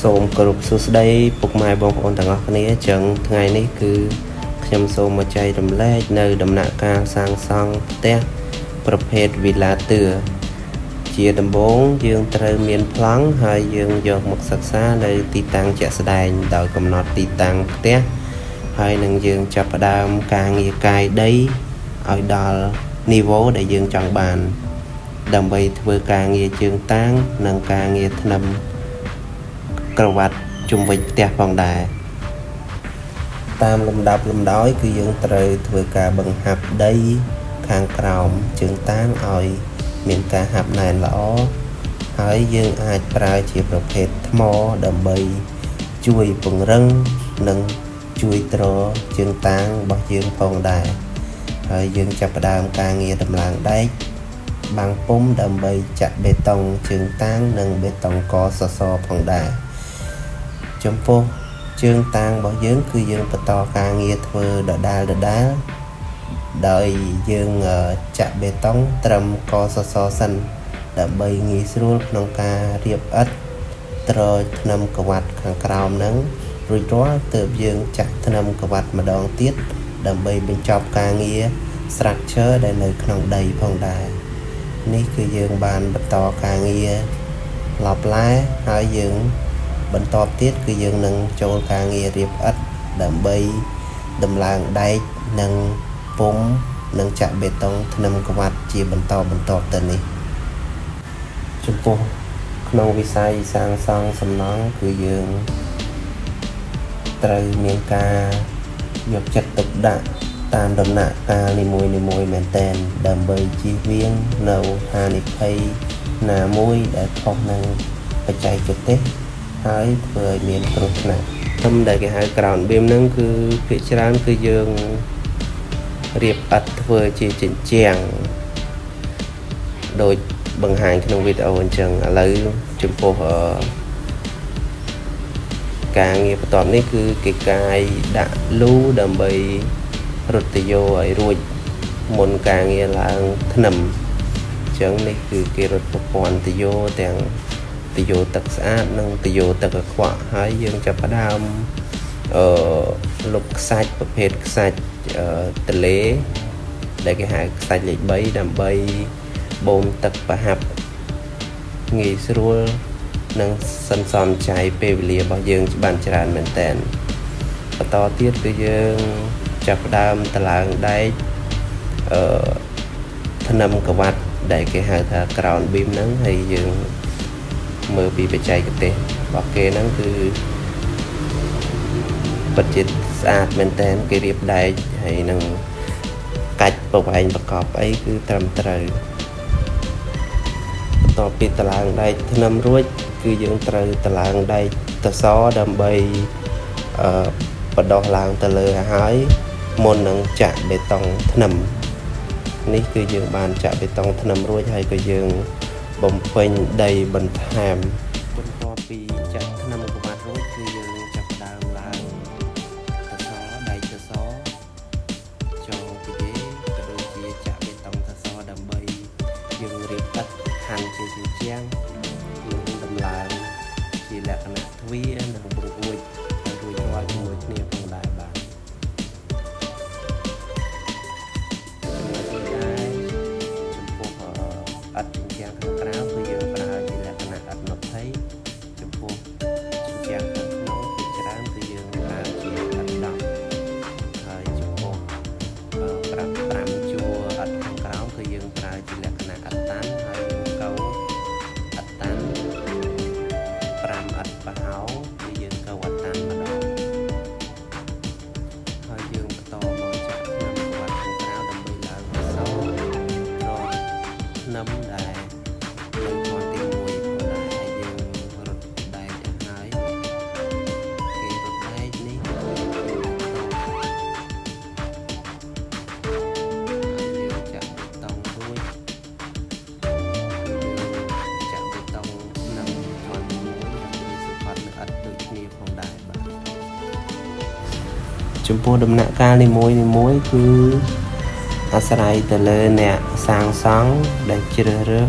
សូមគោរពសួស្តីពុកម៉ែបងប្អូនទាំងអស់គ្នាចឹងថ្ងៃនេះគឺខ្ញុំសូមមកចែករំលែកនៅដំណាក់កាលសាងសង់ផ្ទះប្រភេទវីឡាទឿជាដំបូងយើងត្រូវមានប្លង់ហើយយើងយកមកសិក្សានៅទីតាំងជាក់ស្ដែងដោយកំណត់ទីតាំងផ្ទះហើយនឹងយើងចាប់ផ្ដើមការងារកាយដីឲ្យដល់នីវ៉ូដែលយើងចង់បានដើម្បីធ្វើការងារជើងតាំងនិងការងារថ្នាំក្រវ៉ាត់ជុំវិញផ្ទះផងដែរតាមលំដាប់លំដោយគឺយើងត្រូវធ្វើការបង្ហាប់ដីខាងក្រោមជើងតាំងឲ្យមានការហាប់ណែនល្អហើយយើងអាចប្រើជាប្រភេទថ្មដើម្បីជួយពង្រឹងនិងជួយទ្រជើងតាំងរបស់យើងផងដែរហើយយើងចាប់ផ្ដើមការងារដំឡើងដែកបាំងពុំដើម្បីចាក់បេតុងជើងតាំងនិងបេតុងកសសរផងដែរចំពោះជើងតាំងរបស់យើងគឺយើងបន្តការងារធ្វើដដែលដោយយើងចាក់បេតុងត្រឹមកសសរសិនដើម្បីងាយស្រួលក្នុងការរៀបឥដ្ឋត្រថ្នាំក្រវ៉ាត់ខាងក្រោមហ្នឹងរួចរាល់ទើបយើងចាក់ថ្នាំក្រវ៉ាត់ម្ដងទៀតដើម្បីបញ្ចប់ការងារ structure ដែលនៅក្នុងដីផងដែរនេះគឺយើងបានបន្តការងារឡប់ឡែហើយយើងបន្តទៀតគឺយើងនឹងចូលការងាររៀបឥដ្ឋដើម្បីដំឡើងដែកនិងពុំនិងចាក់បេតុងថ្នាំក្រវ៉ាត់ជាបន្តទៅនេះចំពោះក្នុងវិស័យសាងសង់សំណង់គឺយើងត្រូវមានការយកចិត្តទុកដាក់តាមដំណាក់កាលនីមួយមែនទែនដើម្បីជៀសវាងនៅហានិភ័យណាមួយដែលខុសនឹងបច្ចេកទេសហើយធ្វើឲ្យមានគ្រោះថ្នាក់ធំដែលគេហៅ ground beam ហ្នឹងគឺភាគច្រើនគឺយើងរៀបឥដ្ឋធ្វើជាជញ្ជាំងដូចបង្ហាញក្នុងវីដេអូអញ្ចឹងឥឡូវចំពោះការងារបន្ទាប់នេះគឺគេកាយដាក់លូដើម្បីរត់ទៅយកឲ្យរួចមុនការងារឡើងថ្នាំអញ្ចឹងនេះគឺគេរត់ប្រព័ន្ធទៅយកទាំងទៅយកទឹកស្អាតនិងទៅយកទឹកកខ្វក់ហើយយើងចាប់ផ្ដើមលុបខ្សាច់ប្រភេទខ្សាច់ទលេដែលគេហៅខ្សាច់លេខ3ដើម្បីបូមទឹកប្រហាប់ងាយស្រួលនិងសន្សំចៃពេលវេលារបស់យើងបានច្រើនមែនតើបន្តទៀតគឺយើងចាប់ផ្ដើមតឡើងដែកថ្នាំក្រវ៉ាត់ដែលគេហៅថា ground beam ហ្នឹងហើយយើងមើលពីបច្ចេកទេសរបស់គេហ្នឹងគឺពិតជាស្អាតមែនតើគេរៀបដែកហើយនឹងកាច់ប្រវែងប្រកបអីគឺត្រឹមត្រូវបន្ទាប់ពីតឡើងដែកថ្នាំរួចគឺយើងត្រូវតឡើងដែកតសដើម្បីបដោះឡើងទៅលើហើយមុននឹងចាក់បេតុងថ្នាំនេះគឺយើងបានចាក់បេតុងថ្នាំរួចហើយក៏យើងបំពេញដីបន្ថែមបន្ទាប់ពីចាក់ថ្នាំក្រវ៉ាត់រួចគឺយើងចាប់ផ្ដើមឡើងតសដៃតសចងពីគេក៏ដូចជាចាក់បេតុងតសដើម្បីយើងរៀបឥដ្ឋហាន់ជាជញ្ជាំងនិងដំឡើងជាលក្ខណៈទ្វារនិងបង្រួចឲ្យរួចរាល់ជាមួយគ្នាផងដែរបាទឥដ្ឋជញ្ជាំងខាងក្រៅគឺយើងប្រើជាលក្ខណៈឥដ្ឋ20ចំពោះជញ្ជាំងខាងក្នុងភាគច្រើនគឺយើងប្រើជាឥដ្ឋ10ហើយចំពោះ5ជួរឥដ្ឋខាងក្រៅគឺយើងប្រើជាលក្ខណៈឥដ្ឋតាន់ហើយយើងកូរឥដ្ឋតាន់5ឥដ្ឋប្រហោងគឺយើងកូរឥដ្ឋតាន់ម្ដងហើយយើងបន្តមកចាក់ថ្នាំក្រវ៉ាត់ខាងក្រៅដើម្បីឡើងសរថ្នាំដែលយើងជាន់ទី1ផងដែរហើយយើងរត់ដែកឲ្យគេរត់ដែកនេះយើងចាក់បេតុងរួចចាក់បេតុងថ្នាំជាន់ទី1ដើម្បីសុខភាពនៅឥដ្ឋដូចគ្នាផងដែរបាទចំពោះដំណាក់កាលនីមួយគឺអាស្រ័យទៅលើអ្នកសាងសង់ដែលជ្រើសរើស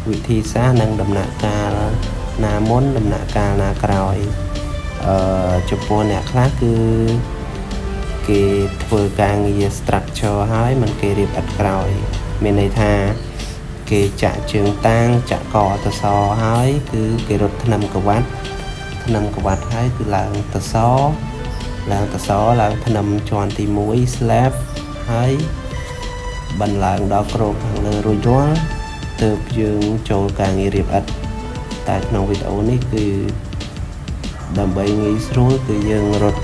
វិធីសាស្ត្រនិងដំណាក់កាល ណាមុនដំណាក់កាលណាក្រោយចំពោះអ្នកខ្លះគឺគេធ្វើការងារ structure ហើយមិនគេរៀបឥតក្រោយមានន័យថាគេចាក់ជើងតាំងចាក់កតសហើយគឺគេរត់ថ្នាំក្បាត់ហើយគឺឡើងតសឡើងថ្នាំជាន់ទី1 slab ហើយបន្លឡើងដល់ក្រោមខាងលើរួចរាល់ទើបយើងចូលការងាររៀបឥតតែក្នុងវីដេអូនេះគឺដើម្បីងាយស្រួលគឺយើងរត់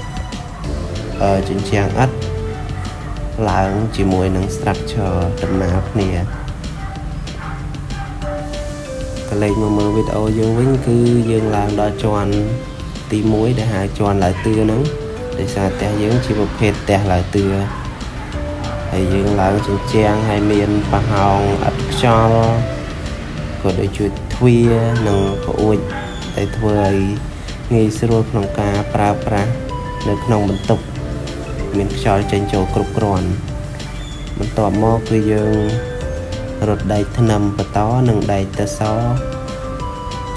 ជញ្ជាំងឥតឡើងជាមួយនឹង structure ដំណាលគ្នាកលេចមកមើលវីដេអូយើងវិញគឺយើងឡើងដល់ជាន់ទី1ដែលហៅជាន់ឡើយតឿហ្នឹងដោយសារផ្ទះយើងជាប្រភេទផ្ទះឡើយតឿហើយយើងឡើងជញ្ជាំងហើយមានប្រហោងឥតខ្យល់ក៏ដូចជាទ្វារនិងក្អួចដែលធ្វើឲ្យងាយស្រួលក្នុងការប្រើប្រាស់នៅក្នុងបន្ទប់មានខ្យល់ចេញចូលគ្រប់គ្រាន់បន្ទាប់មកគឺយើងរត់ដែកថ្នាំបន្តនិងដែកតស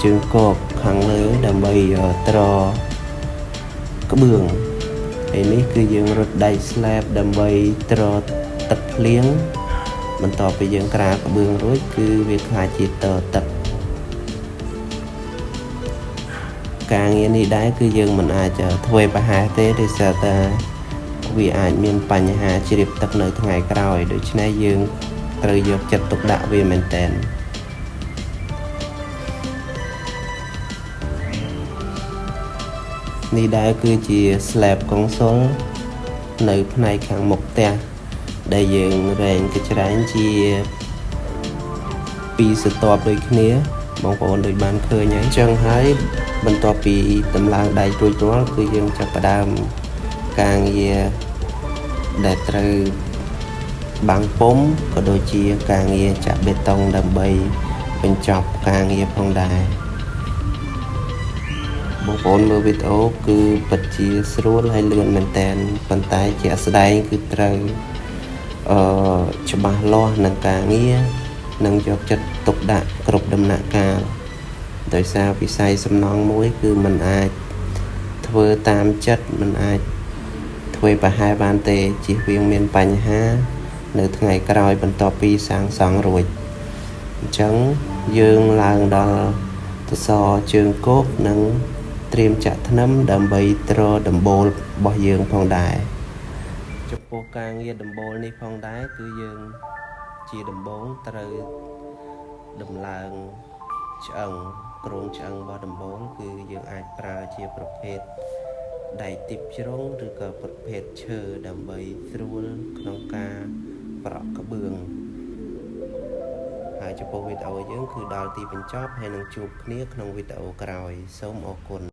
ជើងគប់ខាងលើដើម្បីត្រក្បឿងហើយនេះគឺយើងរត់ដែក slab ដើម្បីត្រទឹកភ្លៀងបន្ទាប់ពីយើងក្រាលក្បឿងរួចគឺវាខ្លាចជាតទឹកការងារនេះដែរគឺយើងមិនអាចធ្វើប្រហែសទេដោយសារតែវាអាចមានបញ្ហាជ្រាបទឹកនៅថ្ងៃក្រោយដូច្នេះយើងត្រូវយកចិត្តទុកដាក់វាមែនទែននេះដែរគឺជា slab កុងស៊ុលនៅផ្នែកខាងមុខផ្ទះដែលយើងរែងកញ្ច្រែងជា2ស្រទាប់ដូចគ្នាបងប្អូនដូចបានឃើញហើយអញ្ចឹងហើយបន្ទាប់ពីដំឡើងដែករួចរាល់គឺយើងចាប់ផ្ដើមការងារដែលត្រូវបាំងពុំក៏ដូចជាការងារចាក់បេតុងដើម្បីបញ្ចប់ការងារផងដែរបងប្អូនមើលវីដេអូគឺពិតជាស្រួលហើយលឿនមែនតើប៉ុន្តែជាក់ស្ដែងគឺត្រូវច្បាស់លាស់នឹងការងារនិងយកចិត្តទុកដាក់គ្រប់ដំណាក់កាលដោយសារវិស័យសំណង់មួយគឺมันអាចធ្វើតាមចិត្តมันអាចធ្វើប្រហែលបានទេជៀសវាងមានបញ្ហានៅថ្ងៃក្រោយបន្ទាប់ពីសាងសង់រួចអញ្ចឹងយើងឡើងដល់សសរជើងគប់និងត្រៀមចាក់ថ្នាំដើម្បីត្រដំបូលរបស់យើងផងដែរចំពោះការងារដំបូលនេះផងដែរគឺយើងជាដំបូងត្រូវដំឡើងឆ្អឹងគ្រោងឆ្អឹងរបស់ដំបូលគឺយើងអាចប្រើជាប្រភេទដែកទីបជ្រុងឬក៏ប្រភេទឈើដើម្បីស្រួលក្នុងការប្រក់ក្បឿងហើយចំពោះវីដេអូយើងគឺដល់ទីបញ្ចប់ហើយនឹងជួបគ្នាក្នុងវីដេអូក្រោយសូមអរគុណ